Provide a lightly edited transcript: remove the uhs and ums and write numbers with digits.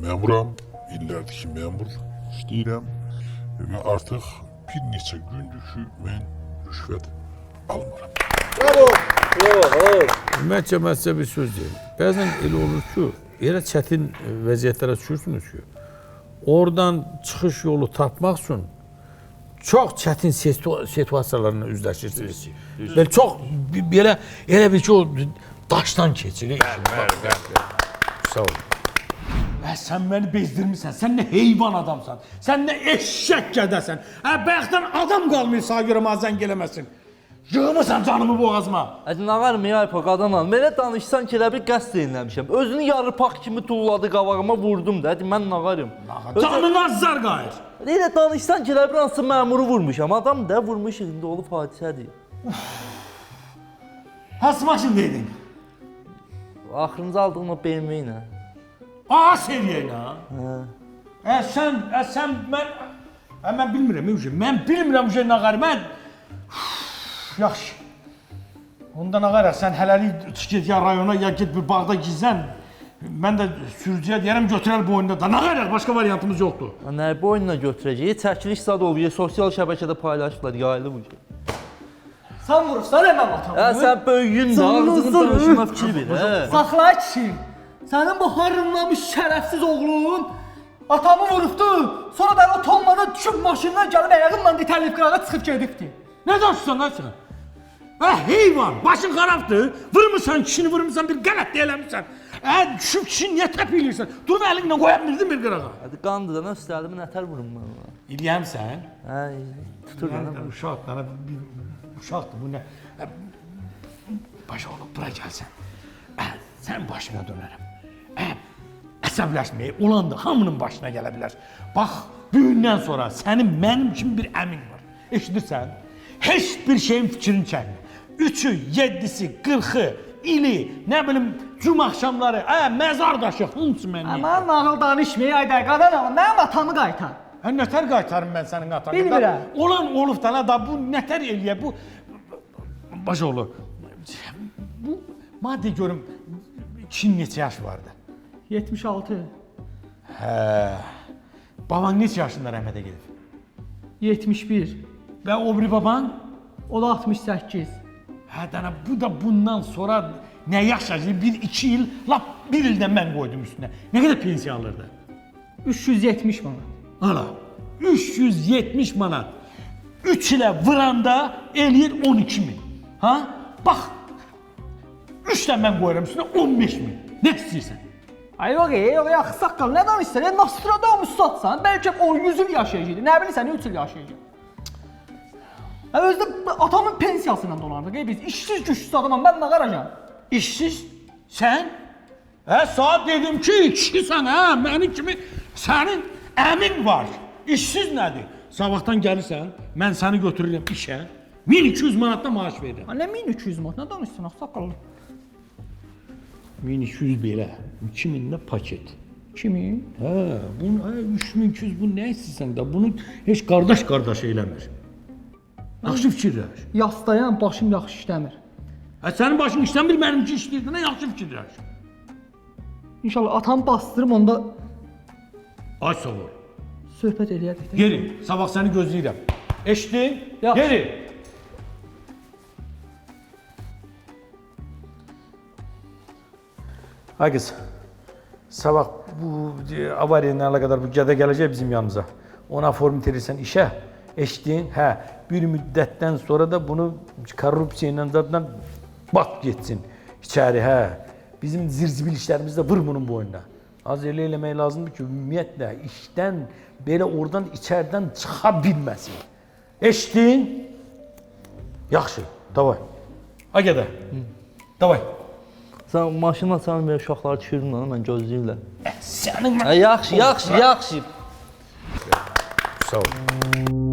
Məmuram, illərdir ki memur işləyirəm və artıq bir neçə gündür ki mən rüşvət almıram. Bravo. Ümumiyyətcə bir söz deyim. Bəzən elə olur ki, elə çətin vəziyyətlərə düşürsünüz ki, oradan çıxış yolu tapmaq üçün çox çətin situasiyalarla üzləşirsiniz. Belə çox belə elə bir ki o daşdan keçir. Sağ olun. Sən məni bezdirmirsən, sən nə heyvan adamsan, sən nə eşşək gədəsən. Bayaqdan adam qalmır sağa görə mazən gələməsin. Yığmısan canımı boğazıma. Nağarım ya qadanam. Belə danışsan ki, elə bir qəsd eləmişəm. Özünü yarıpaq kimi tuğladı qabağıma vurdum da. Mən nağarım. Canın azzar qayır. Elə danışsan ki, elə bir hansı məmuru vurmuşam. Adam da vurmuş, indi olub hadisədir. Hansı maşındaydın? Axırıncı aldığım o BMW ilə. A seriya ilə? Sən mən bilmirəm uje. Mən bilmirəm uje nağar. Mən yaxşı. Ondan nağar sən hələlik çıx get ya rayona ya get bir bağda gizlən. Mən də sürücüyə deyərəm götürər boynuna da. Nağar başqa variantımız yoxdur. Nə boynuna götürəcək? Çəkiliş zad olub, sosial şəbəkədə paylaşıblar, yayılıb bu. Sən vurursan əməm atamı. Sən böyüyün də, ağzını danışma fikir ver. Saxla kişi. Sənin bu harınlamış şərəfsiz oğlun atamı vurubdu. Sonra da o tonmada düşüb maşından gəlib ayağımla itəlib qırağa çıxıb gedibdi. Nə danışırsan lan sən? Heyvan, başın xarabdır. Vurmuşsan kişini, vurmuşsan bir qələt eləmişsən. Düşüb kişini niyə təpilirsən? Durub əlinlə qoya bilmirdin bir qırağa. Hadi qandı da, üstəlimi nətər vurum mən ona. İliyəmsən? Tutur mənə. Uşaqdır, uşaqdır bu nə? Başa olub, bura gəlsən. Sən başına dönərəm. Əsəbləşməyə olan da hamının başına gələ bilər. Bax, büyündən sonra sənin mənim kimi bir əmin var. Eşidirsən? Heç bir şeyin fikrini çəkmir. 3'ü, 7'si, 40'ı, ili, nə bilim, cum axşamları, məzar daşı, hamısı mənimdir. Aman nağıl danışmayı ayda qadanam. Mənim atamı qaytar. Nətər qaytarım mən sənin atanı? Bilmirəm. Olan olub da bu nətər eləyə, bu... Başa olur. Bu, madde görüm, kişinin neçə yaş vardı? 76. Baban neçə yaşında rəhmətə gedib? 71. Və o biri baban? O da 68. Bu da bundan sonra nə yaşayacaq? 1-2 il, lap 1 ildən mən qoydum üstünə. Nə qədər pensiya alırdı? 370 manat. Hala, 370 manat. 3 ilə vıranda eləyir 12 min. Bax, 3'dən mən qoyuram üstünə 15 min. Nə istəyirsən? Ay yox, axı saqqal, nə danışsan? Nostradamus satsan, bəlkə 100 il yaşayacaq. Nə bilirsən, 3 il yaşayacaq. Özdə atamın pensiyasıyla dolardı. Biz işsiz güçsüz adamam, mən nə qaracam? İşsiz? Sən? Saat dedim ki, işsisən, mənim kimi sənin əmin var. İşsiz nədir? Sabahdan gəlirsən, mən səni götürürəm işə, 1200 manatda maaş verirəm. Nə 1200 manat, nə danışsan, saqqal? 1200 belə, 2000 də paket. 2000? Bunun 3200 bu nə istəyirsən də, bunun heç qardaş eləmir. Yaxşı fikirləş. Yastayam, başım yaxşı işləmir. Sənin başın işləmir, mənimki işləyir, nə yaxşı fikirləş. İnşallah atamı bastırım, onda Ay sağ ol. söhbət eləyərdik. Geri, sabah səni gözləyirəm. Eşitdin? Yaxşı. Geri. Ay qız, sabah bu avariya ilə qədər bu gədə gələcək bizim yanımıza. Ona form itirirsən işə, eşitdin? Bir müddətdən sonra da bunu korrupsiya ilə zadla bat getsin içəri, Bizim zirzibil işlərimiz də vır bunun boynuna. Az elə eləmək lazımdır ki, ümumiyyətlə işdən, belə oradan, içərdən çıxa bilməsin. Eşitdin? Yaxşı, davay. Ay gədə, davay. Sən maşınla sən belə uşaqları düşürdün ona, mən gözləyirlər. Sənin... Yaxşı. Sağ ol.